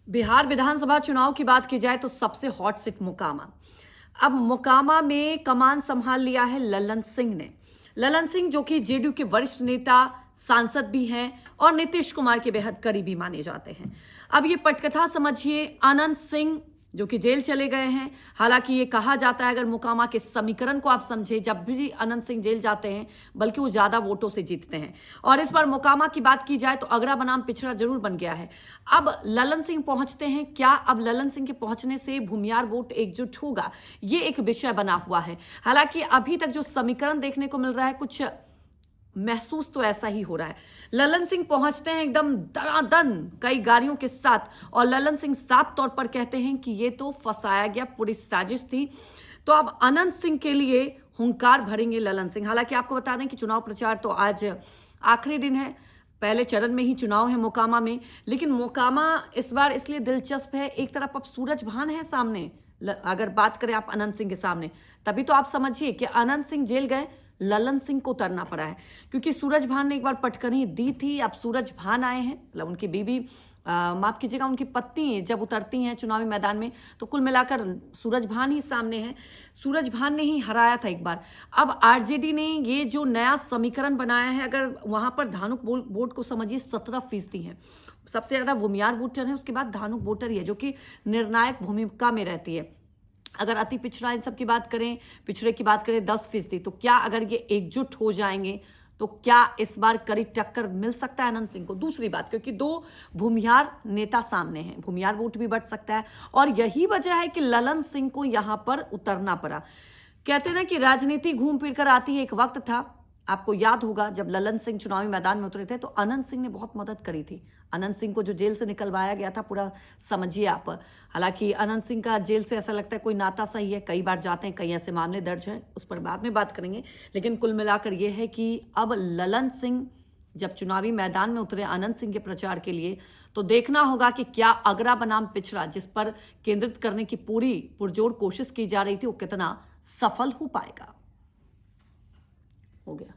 बिहार विधानसभा चुनाव की बात की जाए तो सबसे हॉट सीट मोकामा। अब मोकामा में कमान संभाल लिया है ललन सिंह ने। ललन सिंह जो कि जेडीयू के वरिष्ठ नेता, सांसद भी हैं और नीतीश कुमार के बेहद करीबी माने जाते हैं। अब ये पटकथा समझिए, अनंत सिंह जो कि जेल चले गए हैं। हालांकि ये कहा जाता है, अगर मोकामा के समीकरण को आप समझे, जब भी अनंत सिंह जेल जाते हैं बल्कि वो ज्यादा वोटों से जीतते हैं। और इस बार मोकामा की बात की जाए तो अगरा बनाम पिछड़ा जरूर बन गया है। अब ललन सिंह पहुंचते हैं क्या? अब ललन सिंह के पहुंचने से भूमियार वोट एकजुट होगा, ये एक विषय बना हुआ है। हालांकि अभी तक जो समीकरण देखने को मिल रहा है, कुछ महसूस तो ऐसा ही हो रहा है। ललन सिंह पहुंचते हैं एकदम दनादन कई गाड़ियों के साथ, और ललन सिंह साफ तौर पर कहते हैं कि ये तो फंसाया गया, पूरी साजिश थी। तो अब अनंत सिंह के लिए हुंकार भरेंगे ललन सिंह। हालांकि आपको बता दें कि चुनाव प्रचार तो आज आखिरी दिन है, पहले चरण में ही चुनाव है मोकामा में। लेकिन मोकामा इस बार इसलिए दिलचस्प है, एक तरफ अब सूरज भान है सामने, अगर बात करें आप अनंत सिंह के सामने, तभी तो आप समझिए कि अनंत सिंह जेल गए, ललन सिंह को उतरना पड़ा है। क्योंकि सूरज भान ने एक बार पटकनी दी थी, अब सूरज भान आए हैं, मतलब उनकी बीवी, माफ कीजिएगा, उनकी पत्नी जब उतरती हैं चुनावी मैदान में तो कुल मिलाकर सूरज भान ही सामने हैं। सूरज भान ने ही हराया था एक बार। अब आरजेडी ने ये जो नया समीकरण बनाया है, अगर वहां पर धानुक वोट को समझिए 17% है, सबसे ज्यादा भूमियार वोटर है, उसके बाद धानुक वोटर ही है जो कि निर्णायक भूमिका में रहती है। अगर अति पिछड़ा इन सब की बात करें, पिछड़े की बात करें 10%, तो क्या अगर ये एकजुट हो जाएंगे तो क्या इस बार कड़ी टक्कर मिल सकता है अनंत सिंह को? दूसरी बात, क्योंकि दो भूमियार नेता सामने हैं, भूमियार वोट भी बढ़ सकता है, और यही वजह है कि ललन सिंह को यहां पर उतरना पड़ा। कहते हैं ना कि राजनीति घूम फिर कर आती है। एक वक्त था, आपको याद होगा, जब ललन सिंह चुनावी मैदान में उतरे थे तो अनंत सिंह ने बहुत मदद करी थी। अनंत सिंह को जो जेल से निकलवाया गया था, पूरा समझिए आप। हालांकि अनंत सिंह का जेल से ऐसा लगता है कोई नाता सही है, कई बार जाते हैं, कई ऐसे मामले दर्ज हैं, उस पर बाद में बात करेंगे। लेकिन कुल मिलाकर यह है कि अब ललन सिंह जब चुनावी मैदान में उतरे अनंत सिंह के प्रचार के लिए, तो देखना होगा कि क्या अगरा बनाम पिछड़ा, जिस पर केंद्रित करने की पूरी पुरजोर कोशिश की जा रही थी, वो कितना सफल हो पाएगा। हो गया।